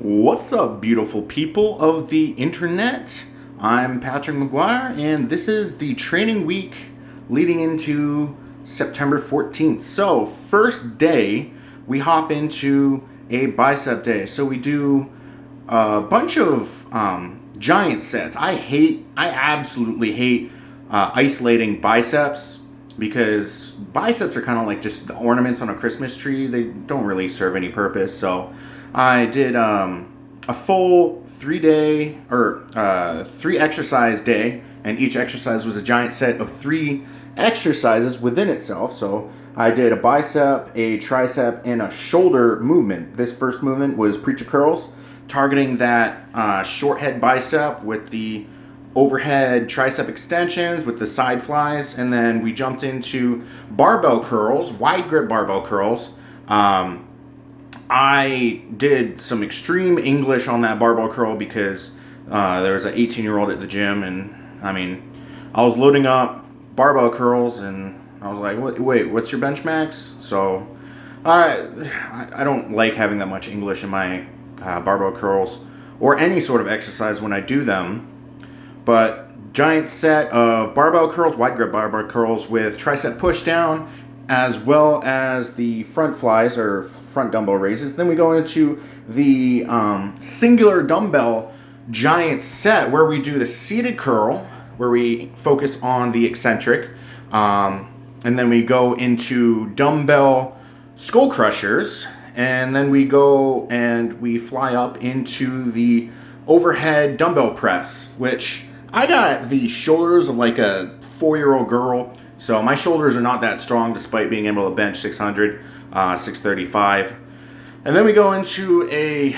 What's up, beautiful people of the internet? I'm Patrick Maguire, and this is the training week leading into September 14th. So, first day, we hop into a bicep day. So, we do a bunch of giant sets. I absolutely hate isolating biceps because biceps are kind of like just the ornaments on a Christmas tree. They don't really serve any purpose. So, I did a full 3 exercise day, and each exercise was a giant set of 3 exercises within itself. So I did a bicep, a tricep, and a shoulder movement. This first movement was preacher curls, targeting that short head bicep with the overhead tricep extensions with the side flies, and then we jumped into barbell curls, wide grip barbell curls. I did some extreme English on that barbell curl because there was an 18-year-old at the gym, and I was loading up barbell curls, and I was like, wait, what's your bench max? So I don't like having that much English in my barbell curls or any sort of exercise when I do them, but giant set of barbell curls, wide grip barbell curls with tricep push down, as well as the front flies or front dumbbell raises. Then we go into the singular dumbbell giant set where we do the seated curl, where we focus on the eccentric. And then we go into dumbbell skull crushers. And then we go and we fly up into the overhead dumbbell press, which I got the shoulders of like a 4-year-old girl. So my shoulders are not that strong despite being able to bench 600, 635. And then we go into a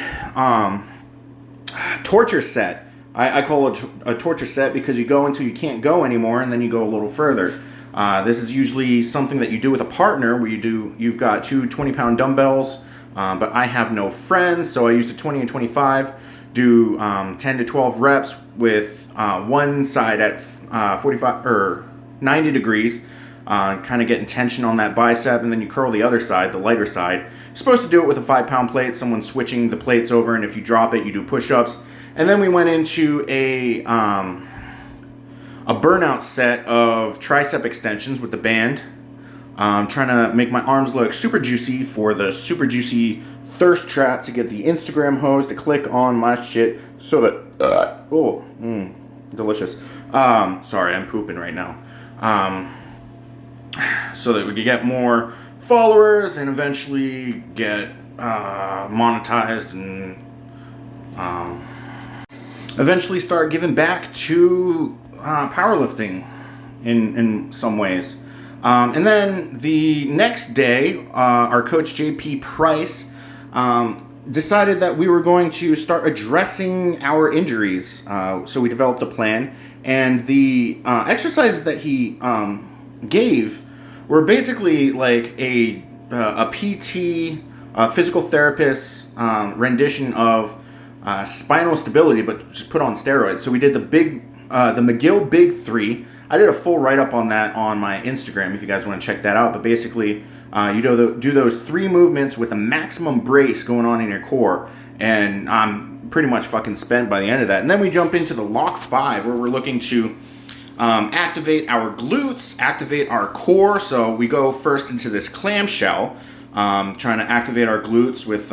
torture set. I call it a torture set because you go until you can't go anymore, and then you go a little further. This is usually something that you do with a partner where you've got 2 20-pound dumbbells, but I have no friends, so I use the 20 and 25, do 10 to 12 reps with one side at 45 or 90 degrees, kind of getting tension on that bicep, and then you curl the other side, the lighter side. You're supposed to do it with a 5-pound plate, someone switching the plates over, and if you drop it, you do push-ups. And then we went into a burnout set of tricep extensions with the band, trying to make my arms look super juicy for the super juicy thirst trap to get the Instagram host to click on my shit so that, delicious. Sorry, I'm pooping right now. So that we could get more followers and eventually get monetized and eventually start giving back to powerlifting in some ways. And then the next day, our coach JP Price decided that we were going to start addressing our injuries. So we developed a plan, and the exercises that he gave were basically like a PT, physical therapist rendition of spinal stability, but just put on steroids. So we did the McGill Big 3. I did a full write-up on that on my Instagram if you guys want to check that out. But basically, you do those 3 movements with a maximum brace going on in your core, and I'm pretty much fucking spent by the end of that. And then we jump into the Lock 5, where we're looking to activate our glutes, activate our core. So we go first into this clamshell, trying to activate our glutes with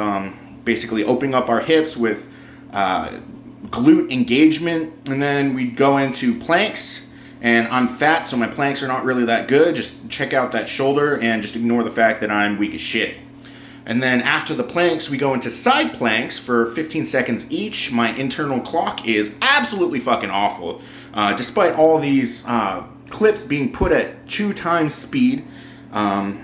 basically opening up our hips with glute engagement. And then we go into planks, and I'm fat, so my planks are not really that good. Just check out that shoulder and just ignore the fact that I'm weak as shit. And then after the planks, we go into side planks for 15 seconds each. My internal clock is absolutely fucking awful. Despite all these clips being put at 2 times speed, when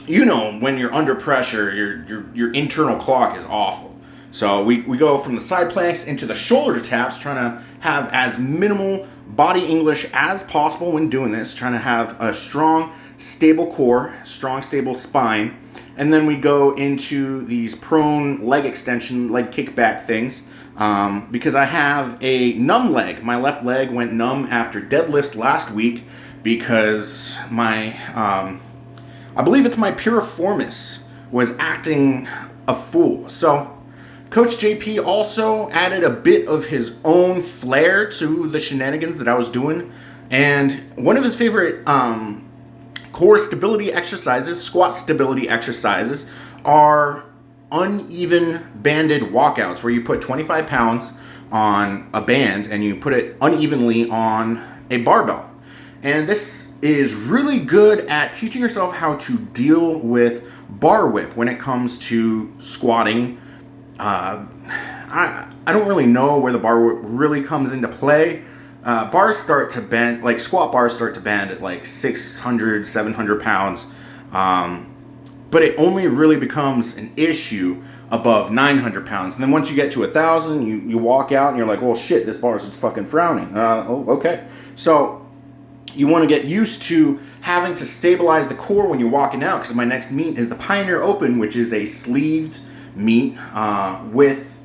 you're under pressure, your internal clock is awful. So we go from the side planks into the shoulder taps, trying to have as minimal body English as possible when doing this, trying to have a strong, stable core, strong, stable spine. And then we go into these prone leg extension, leg kickback things. Because I have a numb leg. My left leg went numb after deadlifts last week because I believe it's my piriformis was acting a fool. So Coach JP also added a bit of his own flair to the shenanigans that I was doing. And one of his favorite core stability exercises, squat stability exercises, are uneven banded walkouts, where you put 25 pounds on a band and you put it unevenly on a barbell. And this is really good at teaching yourself how to deal with bar whip when it comes to squatting. I don't really know where the bar whip really comes into play. Bars start to bend, like squat bars start to bend at like 600, 700 pounds. But it only really becomes an issue above 900 pounds. And then once you get to 1,000, you walk out and you're like, well, shit, this bar is just fucking frowning. Okay. So you want to get used to having to stabilize the core when you're walking out, because my next meet is the Pioneer Open, which is a sleeved meet with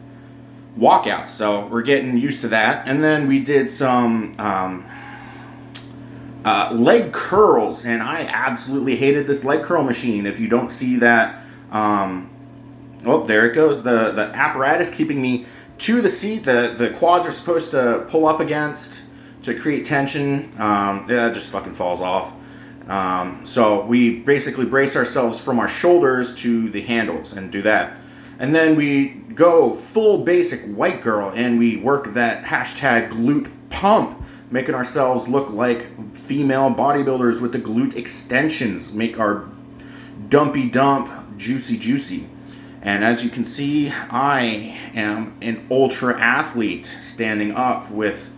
walkouts. So we're getting used to that. And then we did some leg curls, and I absolutely hated this leg curl machine. If you don't see that, oh, there it goes. The apparatus keeping me to the seat. The quads are supposed to pull up against to create tension. It just fucking falls off. So we basically brace ourselves from our shoulders to the handles and do that. And then we go full basic white girl, and we work that hashtag glute pump, making ourselves look like female bodybuilders with the glute extensions, make our dumpy dump juicy juicy. And as you can see, I am an ultra athlete standing up with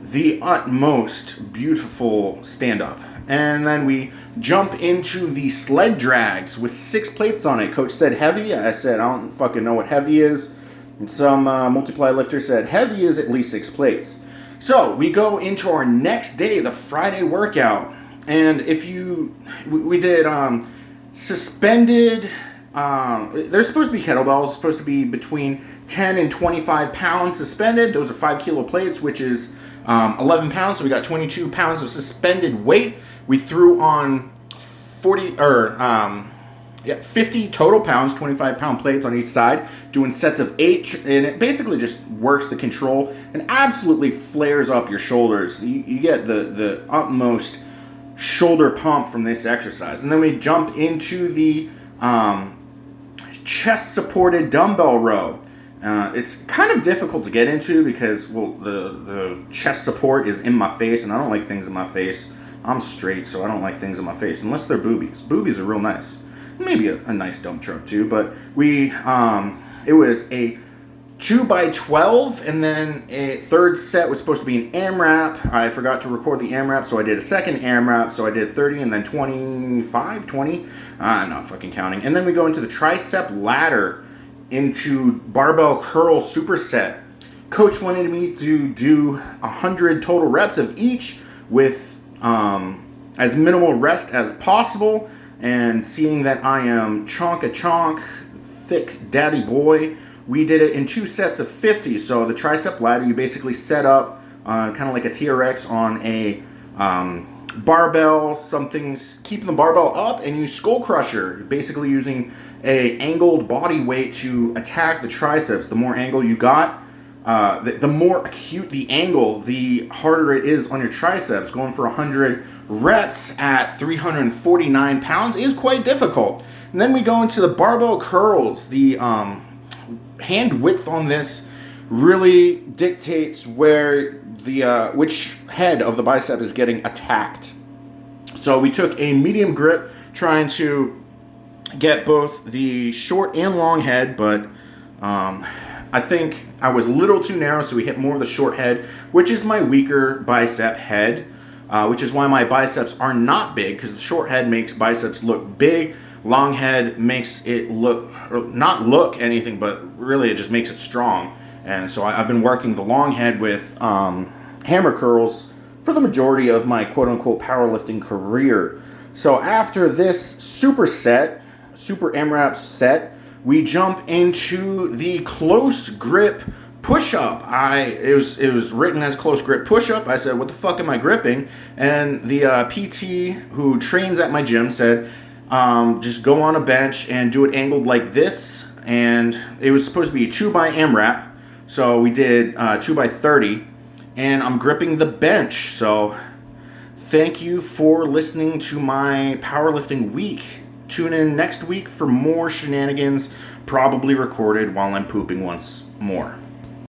the utmost beautiful stand up. And then we jump into the sled drags with 6 plates on it. Coach said heavy. I said, I don't fucking know what heavy is. And some multiply lifter said heavy is at least 6 plates. So we go into our next day, the Friday workout. And we did suspended, they're supposed to be kettlebells, supposed to be between 10 and 25 pounds suspended. Those are 5 kilo plates, which is 11 pounds. So we got 22 pounds of suspended weight. We threw on 50 total pounds, 25 pound plates on each side, doing sets of 8, and it basically just works the control and absolutely flares up your shoulders. You get the utmost shoulder pump from this exercise. And then we jump into the chest supported dumbbell row. It's kind of difficult to get into because, well, the chest support is in my face, and I don't like things in my face. I'm straight, so I don't like things in my face, unless they're boobies. Boobies are real nice. Maybe a nice dump truck too, but it was a 2x12, and then a third set was supposed to be an AMRAP. I forgot to record the AMRAP, so I did a second AMRAP, so I did 30 and then 20. I'm not fucking counting. And then we go into the tricep ladder into barbell curl superset. Coach wanted me to do 100 total reps of each with as minimal rest as possible, and seeing that I am chonk thick daddy boy, we did it in 2 sets of 50. So the tricep ladder, you basically set up kind of like a TRX on a barbell, keeping the barbell up, and you skull crusher, basically using a angled body weight to attack the triceps. The more angle you got, the more acute the angle, the harder it is on your triceps. Going for 100 reps at 349 pounds is quite difficult. And then we go into the barbell curls. The hand width on this really dictates where which head of the bicep is getting attacked. So we took a medium grip, trying to get both the short and long head, but I think I was a little too narrow, so we hit more of the short head, which is my weaker bicep head, which is why my biceps are not big, because the short head makes biceps look big. Long head makes it not look anything, but really it just makes it strong. And so I've been working the long head with hammer curls for the majority of my quote-unquote powerlifting career. So after this super AMRAP set, we jump into the close grip push-up. It was written as close grip push-up. I said, what the fuck am I gripping? And the PT who trains at my gym said, just go on a bench and do it angled like this, and it was supposed to be a 2 by AMRAP. So we did 2 by 30, and I'm gripping the bench. So thank you for listening to my powerlifting week. Tune in next week for more shenanigans, probably recorded while I'm pooping once more.